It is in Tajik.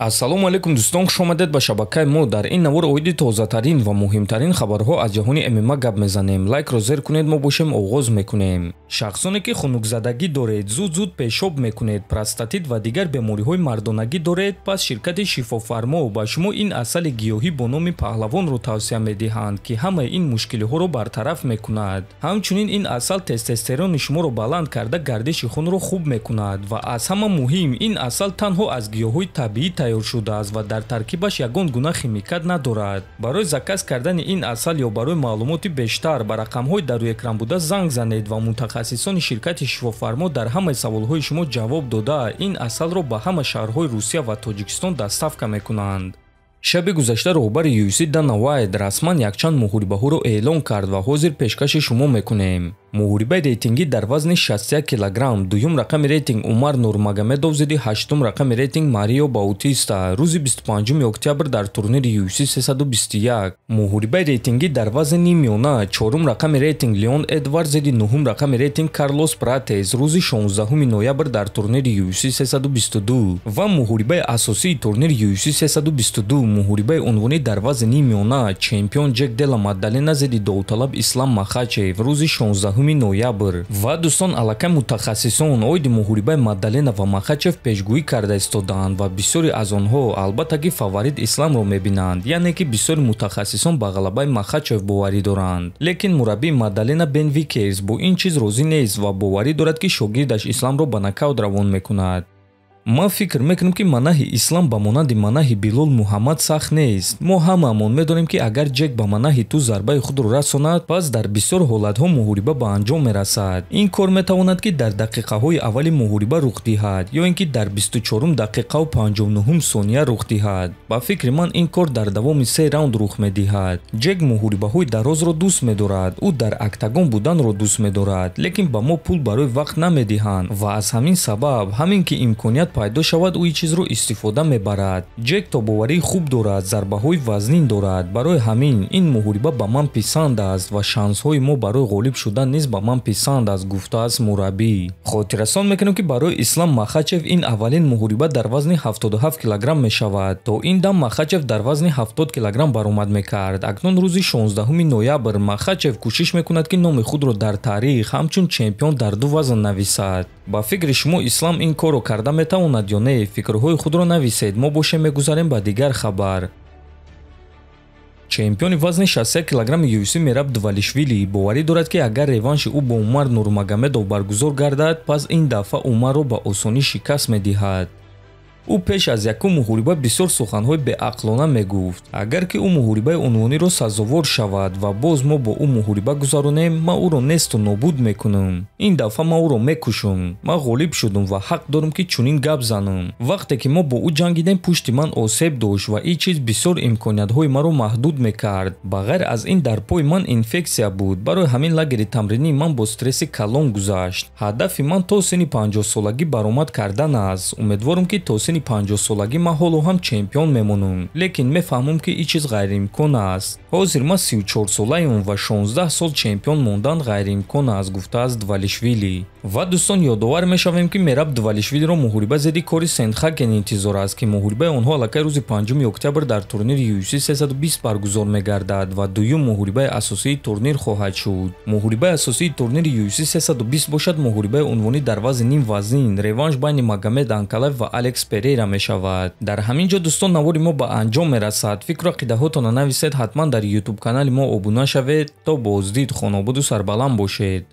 ассалому алайкум дӯстон, хуш омадед ба шабакаи мо. Дар ин навор оиди тозатарин ва муҳимтарин хабарҳо аз ҷаҳони ММА гап мезанем. Лайкро зер кунед, мо бошем оғоз мекунем. Шахсоне ки хунукзадагӣ доред, зуд пешоб мекунед, простатит ва дигар бемориҳои мардонагӣ доред, пас ширкати шифофармо ба шумо ин асали гиёҳӣ бо номи паҳлавонро тавсия медиҳанд, ки ҳамаи ин мушкилиҳоро бартараф мекунад. Ҳамчунин ин асал тестостерони шуморо баланд карда гардиши хунро хуб мекунад ва аз ҳама муҳим, ин асал танҳо аз гиёҳҳои табиӣ тайёр шудааст ва дар таркибаш ягон гуна химикат надорад. Барои заказ кардани ин асал ё барои маълумоти бештар ба рақамҳои дар рӯи экран буда занг занед ва мутахассисони ширкати шифофармо дар ҳамаи саволҳои шумо ҷавоб дода, ин асалро ба ҳама шаҳрҳои Русия ва Тоҷикистон доставка мекунанд. шаби гузашта роҳбари UFC Дана Вайт расман якчанд муҳорибаҳоро эълон кард ва ҳозир пешкаши шумо мекунем. муҳорибаи рейтингӣ дар вазни 61 кг, дуюм рақами рейтинг Умар Нурмагомедов зидди ҳаштум рақами рейтинг Марио Баутиста рӯзи 25 октябр дар турнири UFC 321. муҳорибаи рейтингӣ дар вазни нимёна, чорум рақами рейтинг Леон Эдвардс зидди нуҳум рақами рейтинг Карлос Пратес рӯзи 16 ноябр дар турнири UFC 322 ва муҳорибаи асосии турнири UFC 322, муҳорибаи унвонӣ дар вазни нимёна, чемпион Ҷек Дела Маддалена зидди Довталаб Ислам Махачев рӯзи 16 ноябр. ва дӯстон, аллакай мутахассисон оиди муҳорибаи Маддалена ва Махачев пешгӯӣ карда истодаанд ва бисёре аз онҳо албатта ки фаворит Исламро мебинанд, яъне ки бисёри мутахассисон ба ғалабаи Махачев боварӣ доранд. лекин мураббии Маддалена Бен Викерс бо ин чиз розӣ нест ва боварӣ дорад ки шогирдаш Исламро ба нокаут равон мекунад. ман фикр мекунам ки манаҳи Ислам ба монанди манаҳи Билол Муҳаммад сахт нест. мо ҳамаамон медонем ки агар Ҷек ба манаҳи ту зарбаи худро расонад, пас дар бисёр ҳолатҳо муҳориба ба анҷом мерасад. ин кор метавонад ки дар дақиқаҳои аввали муҳориба рух диҳад ё ин ки дар 24 дақиқаву 59 сония рух диҳад. ба фикри ман ин кор дар давоми 3 раунд рух медиҳад. Ҷек муҳорибаҳои дарозро дӯст медорад, ӯ дар октагон буданро дӯст медорад, лекин ба мо пул барои вақт намедиҳанд ва аз ҳамин сабаб, ҳамин ки имконият пайдо шавад, ӯ ин чизро истифода мебарад. Ҷек тобоварии хуб дорад, зарбаҳои вазнин дорад, барои ҳамин ин муҳориба ба ман писанд аст ва шансҳои мо барои ғолиб шудан низ ба ман писанд аст, гуфтааст мураббӣ. хотиррасон мекунем ки барои Ислам Махачев ин аввалин муҳориба дар вазни 77 кг мешавад. то ин дам Махачев дар вазни 70 кг баромад мекард. акнун рӯзи 16 ноябр Махачев кӯшиш мекунад ки номи худро дар таърих ҳамчун чемпион дар ду вазн нависад. ба фикри шумо Ислам ин корро карда метавонад ё не? Фикрҳои худро нависед. мо бошем мегузарем ба дигар хабар. чемпиони вазни 61 кг UFC Мераб Двалишвили боварӣ дорад ки агар реванши ӯ бо Умар Нурмагомедов баргузор гардад, пас ин дафъа Умарро ба осонӣ шикаст медиҳад. ӯ пеш аз якум муҳориба бисёр суханҳои беақлона мегуфт. агар ки ӯ муҳорибаи унвониро сазовор шавад ва боз мо бо ӯ муҳориба гузаронем, ман ӯро несту нобуд мекунам. ин дафъа ман ӯро мекушам. ман ғолиб шудам ва ҳақ дорам ки чунин гап занам. вақте ки мо бо ӯ ҷангидем, пушти ман осеб дошт ва ин чиз бисёр имкониятҳои маро маҳдуд мекард. ба ғайр аз ин дар пои ман инфексия буд. барои ҳамин лагери тамринӣ ман бо стресси калон гузашт. ҳадафи ман то синни 50-солагӣ баромад кардан аст. умедворам ки то синни 50-солагӣ ман ҳоло ҳам чемпион мемонам, лекин мефаҳмам ки ин чиз ғайриимкон аст. ҳозир ман 34-солаам ва 16 сол чемпион мондан ғайриимкон аст, гуфтааст Двалишвили. ва дӯстон, ёдовар мешавем ки Мераб Двалишвилиро муҳориба зидди кори Сентхакен интизор аст, ки муҳорибаи онҳо аллакай рӯзи 5 октябр дар турнири UFC 320 баргузор мегардад ва дуюм муҳорибаи асосии турнир хоҳад шуд. муҳорибаи асосии турнири UFC 320 бошад муҳорибаи унвонӣ дар вазни ним вазнин, реванш байни Магомед Анкалаев ва Алекс Перейра мешавад. дар ҳамин ҷо дӯстон, навори мо ба анҷом мерасад. фикру ақидаҳотонро нависед, ҳатман дар YouTube канали мо обуна шавед. то боздид, хонободу сарбаланд бошед.